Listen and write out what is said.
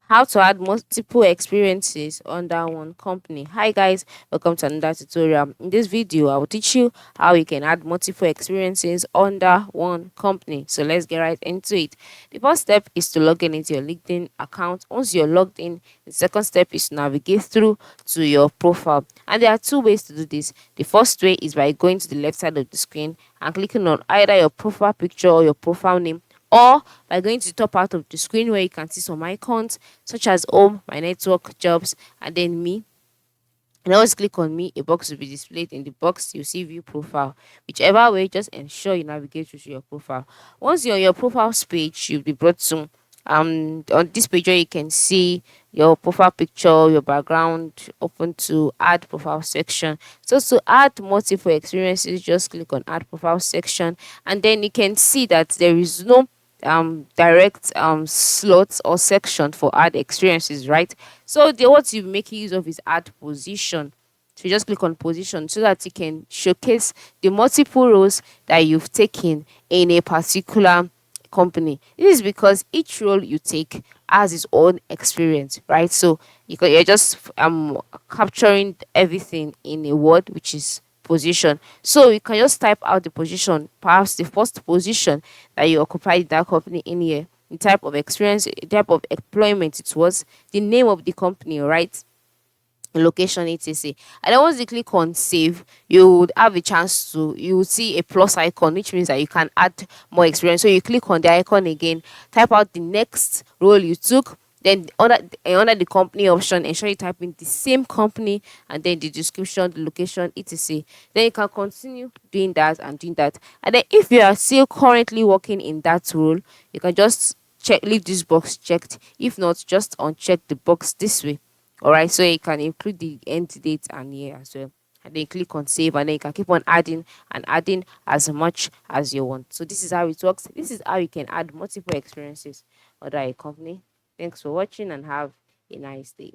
How to add multiple experiences under one company. Hi guys, welcome to another tutorial. In this video, I will teach you how you can add multiple experiences under one company. So let's get right into it. The first step is to log in into your LinkedIn account. Once you're logged in, the second step is to navigate through to your profile. And there are two ways to do this. The first way is by going to the left side of the screen and clicking on either your profile picture or your profile name, or by going to the top part of the screen where you can see some icons such as home, my network, jobs, and then me. And always click on me, a box will be displayed. In the box, you see view profile. Whichever way, just ensure you navigate through to your profile. Once you're on your profiles page, you'll be brought to on this page where you can see your profile picture, your background, open to add profile section. So to add multiple experiences, just click on add profile section, and then you can see that there is no direct slots or section for add experiences, right? So the what you make use of is add position. So you just click on position so that you can showcase the multiple roles that you've taken in a particular company. This is because each role you take has its own experience, right? So you're just capturing everything in a word, which is position. So you can just type out the position, perhaps the first position that you occupied in that company in here, the type of experience, the type of employment it was, the name of the company, right? Location, etc. And then once you click on save, you would have a chance to, you will see a plus icon, which means that you can add more experience. So you click on the icon again, type out the next role you took, then under the company option, ensure you type in the same company, and then the description, the location, etc. Then you can continue doing that and doing that. And then if you are still currently working in that role, you can just leave this box checked. If not, just uncheck the box this way. All right, so you can include the end date and year as well. And then click on save, and then you can keep on adding and adding as much as you want. So this is how it works. This is how you can add multiple experiences under a company. Thanks for watching and have a nice day.